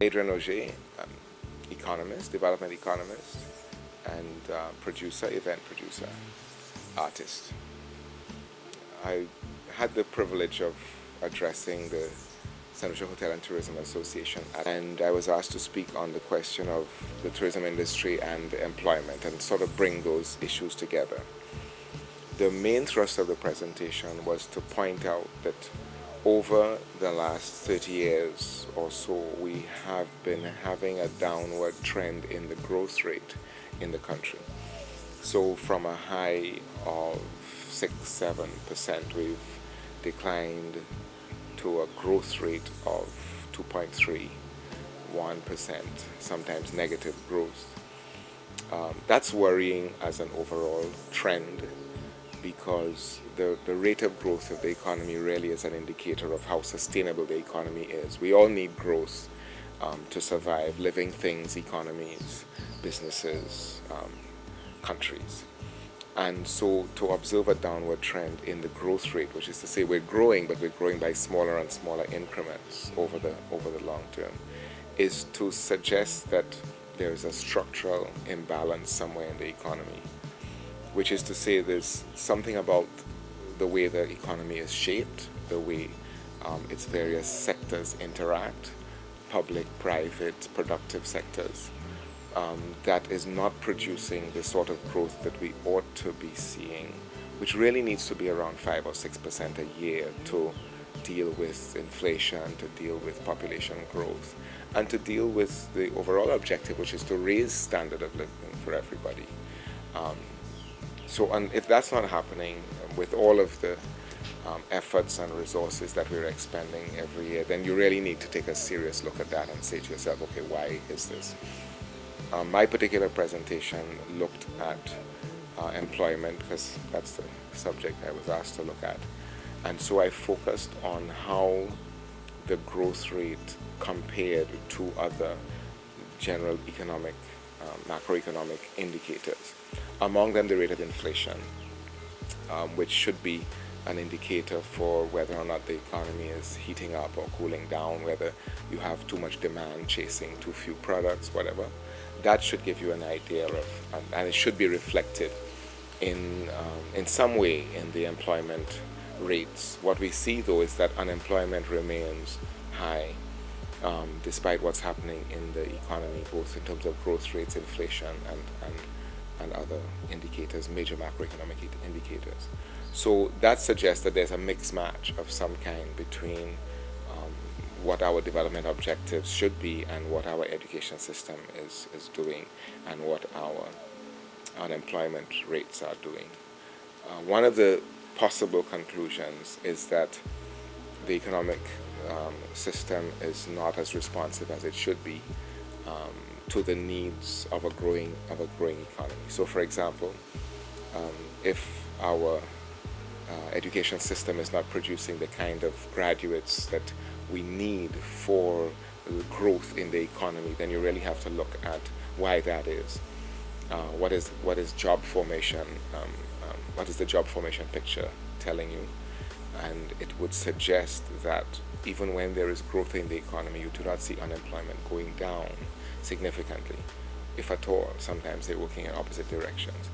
Adrian Augier, economist, development economist, and producer, event producer, artist. I had the privilege of addressing the Central Hotel and Tourism Association, and I was asked to speak on the question of the tourism industry and employment and sort of bring those issues together. The main thrust of the presentation was to point out that over the last 30 years or so, we have been having a downward trend in the growth rate in the country. So from a high of 6-7%, we've declined to a growth rate of 2.31%, sometimes negative growth. That's worrying as an overall trend, because the rate of growth of the economy really is an indicator of how sustainable the economy is. We all need growth to survive, living things, economies, businesses, countries. And so to observe a downward trend in the growth rate, which is to say we're growing, but we're growing by smaller and smaller increments over the long term, is to suggest that there's a structural imbalance somewhere in the economy, which is to say there's something about the way the economy is shaped, the way its various sectors interact, public, private, productive sectors, that is not producing the sort of growth that we ought to be seeing, which really needs to be around 5 or 6% a year to deal with inflation, to deal with population growth, and to deal with the overall objective, which is to raise standard of living for everybody. And if that's not happening with all of the efforts and resources that we're expending every year, then you really need to take a serious look at that and say to yourself, okay, why is this? My particular presentation looked at employment, because that's the subject I was asked to look at. And so I focused on how the growth rate compared to other general economic, macroeconomic indicators. Among them, the rate of inflation, which should be an indicator for whether or not the economy is heating up or cooling down, whether you have too much demand chasing too few products, whatever. That should give you an idea of, and it should be reflected in some way in the employment rates. What we see, though, is that unemployment remains high, despite what's happening in the economy, both in terms of growth rates, inflation, and other indicators, major macroeconomic indicators. So that suggests that there's a mixed match of some kind between what our development objectives should be and what our education system is doing and what our unemployment rates are doing. One of the possible conclusions is that the economic system is not as responsive as it should be to the needs of a growing economy. So, for example, if our education system is not producing the kind of graduates that we need for growth in the economy, then you really have to look at why that is. What is job formation? What is the job formation picture telling you? And it would suggest that even when there is growth in the economy, you do not see unemployment going down significantly, if at all. Sometimes they're working in opposite directions.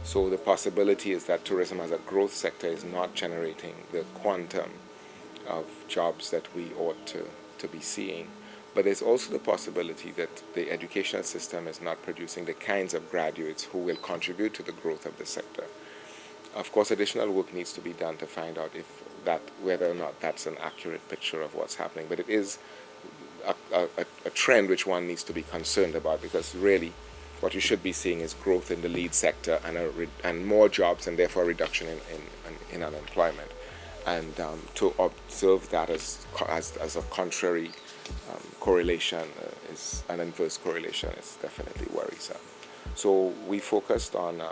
So the possibility is that tourism as a growth sector is not generating the quantum of jobs that we ought to be seeing. But there's also the possibility that the educational system is not producing the kinds of graduates who will contribute to the growth of the sector. Of course, additional work needs to be done to find out whether or not that's an accurate picture of what's happening. But it is a trend which one needs to be concerned about, because really what you should be seeing is growth in the lead sector and more jobs, and therefore a reduction in unemployment. And to observe that as a contrary correlation, is an inverse correlation, is definitely worrisome. So we focused on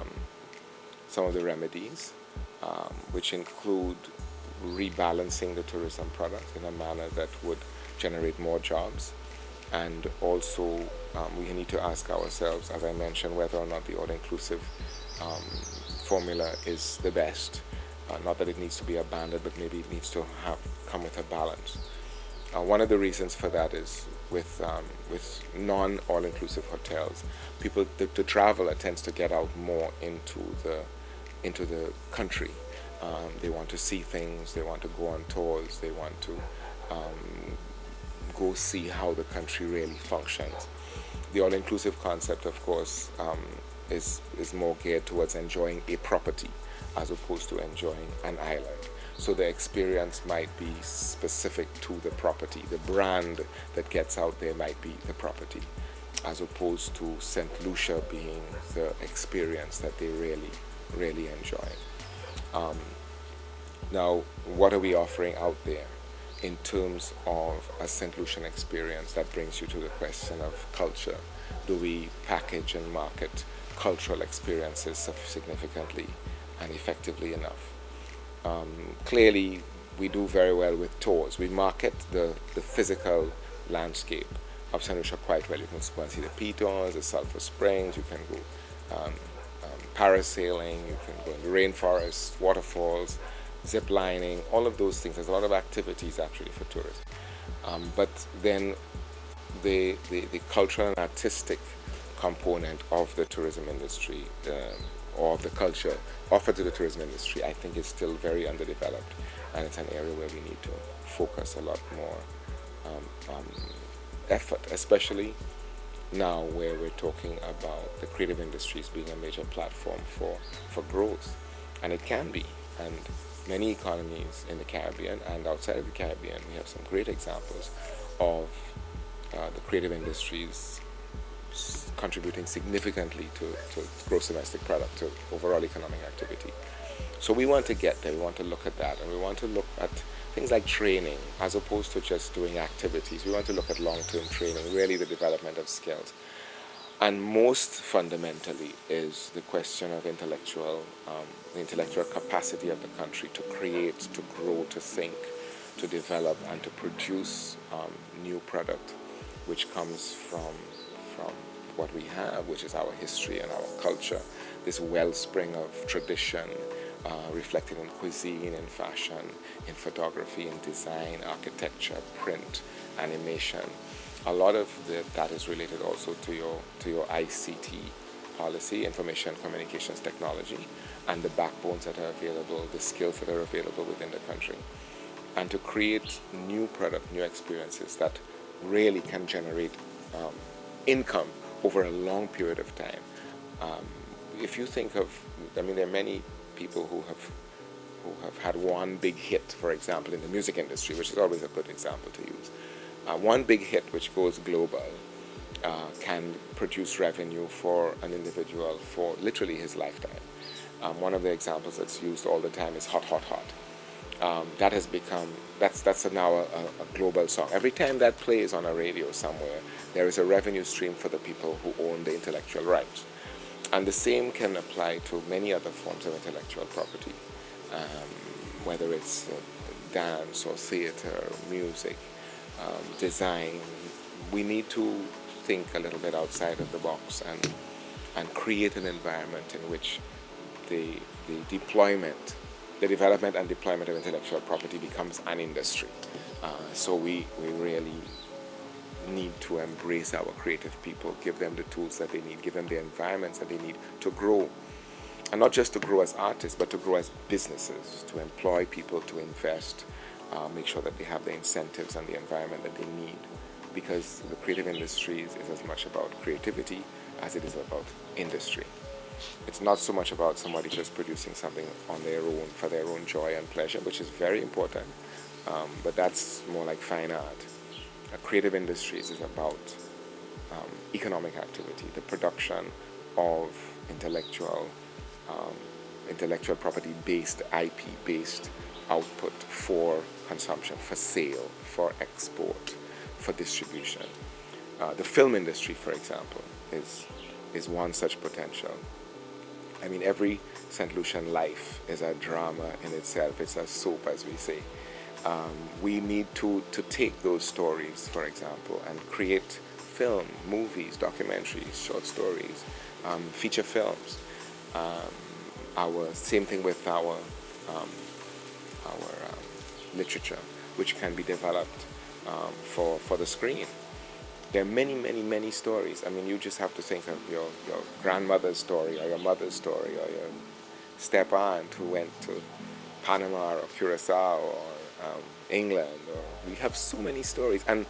some of the remedies, which include rebalancing the tourism product in a manner that would generate more jobs. And also we need to ask ourselves, as I mentioned, whether or not the all-inclusive formula is the best. Not that it needs to be abandoned, but maybe it needs to come with a balance. One of the reasons for that is with non-all-inclusive hotels. People, the traveler tends to get out more into the country. They want to see things. They want to go on tours. They want to go see how the country really functions. The all-inclusive concept, of course, is more geared towards enjoying a property as opposed to enjoying an island. So the experience might be specific to the property. The brand that gets out there might be the property, as opposed to St. Lucia being the experience that they really, really enjoy. Now, what are we offering out there in terms of a St. Lucian experience? That brings you to the question of culture. Do we package and market cultural experiences significantly and effectively enough? Clearly, we do very well with tours. We market the physical landscape of St. Lucia quite well. You can go and see the pitons, the sulfur springs, you can go parasailing, you can go in the rainforest, waterfalls, zip lining, all of those things. There's a lot of activities actually for tourists. But then the cultural and artistic component of the tourism industry, or of the culture offered to the tourism industry, I think is still very underdeveloped, and it's an area where we need to focus a lot more effort, especially now where we're talking about the creative industries being a major platform for growth. And it can be. And many economies in the Caribbean and outside of the Caribbean, we have some great examples of the creative industries contributing significantly to gross domestic product, to overall economic activity. So we want to get there, we want to look at that, and we want to look at things like training as opposed to just doing activities. We want to look at long-term training, really the development of skills. And most fundamentally is the question of the intellectual capacity of the country to create, to grow, to think, to develop, and to produce new product, which comes from what we have, which is our history and our culture, this wellspring of tradition, reflected in cuisine, in fashion, in photography, in design, architecture, print, animation. A lot of that is related also to your ICT policy, information communications technology, and the backbones that are available, the skills that are available within the country. And to create new product, new experiences that really can generate income over a long period of time. If you think of, there are many people who have had one big hit, for example, in the music industry, which is always a good example to use. One big hit which goes global can produce revenue for an individual for literally his lifetime. One of the examples that's used all the time is Hot, Hot, Hot. That has become, that's now a global song. Every time that plays on a radio somewhere, there is a revenue stream for the people who own the intellectual rights. And the same can apply to many other forms of intellectual property, whether it's dance or theater, music, design. We need to think a little bit outside of the box and create an environment in which the deployment, the development and deployment of intellectual property becomes an industry. So we really need to embrace our creative people, give them the tools that they need, give them the environments that they need to grow. And not just to grow as artists, but to grow as businesses, to employ people, to invest, make sure that they have the incentives and the environment that they need. Because the creative industries is as much about creativity as it is about industry. It's not so much about somebody just producing something on their own for their own joy and pleasure, which is very important, but that's more like fine art. Creative industries is about economic activity, the production of intellectual property-based, IP-based output for consumption, for sale, for export, for distribution. The film industry, for example, is one such potential. Every St. Lucian life is a drama in itself. It's a soap, as we say. We need to take those stories, for example, and create film, movies, documentaries, short stories, feature films. Same thing with our literature, which can be developed for the screen. There are many, many, many stories. I mean, you just have to think of your grandmother's story or your mother's story or your step aunt who went to Panama or Curacao or England. Or we have so many stories, and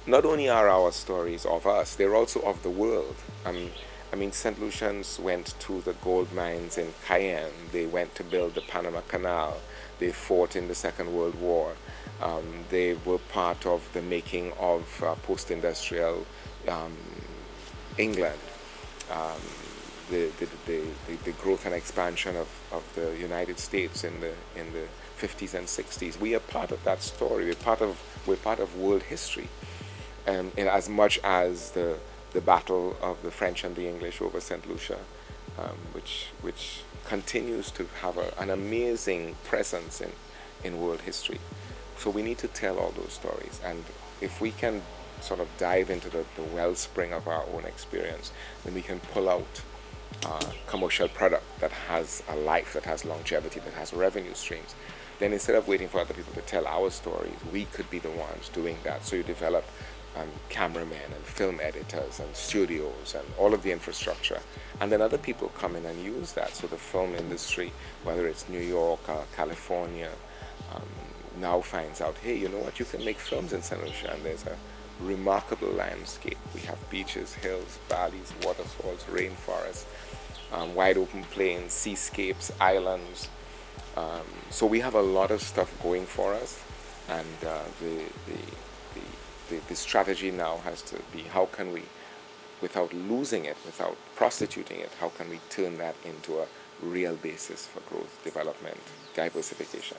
not only are our stories of us, they're also of the world. I mean, St. Lucians went to the gold mines in Cayenne. They went to build the Panama Canal. They fought in the Second World War. They were part of the making of post-industrial um, England. Um, the growth and expansion of the United States in the 50s and 60s. We are part of that story. We're part of world history, in as much as the battle of the French and the English over St. Lucia, which continues to have an amazing presence in world history. So we need to tell all those stories, and if we can sort of dive into the wellspring of our own experience, then we can pull out commercial product that has a life, that has longevity, that has revenue streams. Then instead of waiting for other people to tell our stories, we could be the ones doing that. So you develop cameramen and film editors and studios and all of the infrastructure. And then other people come in and use that. So the film industry, whether it's New York or California, now finds out, hey, you know what, you can make films in St. Lucia, and there's a remarkable landscape. We have beaches, hills, valleys, waterfalls, rainforests, wide open plains, seascapes, islands. So we have a lot of stuff going for us, and the strategy now has to be, how can we, without losing it, without prostituting it, how can we turn that into a real basis for growth, development, diversification?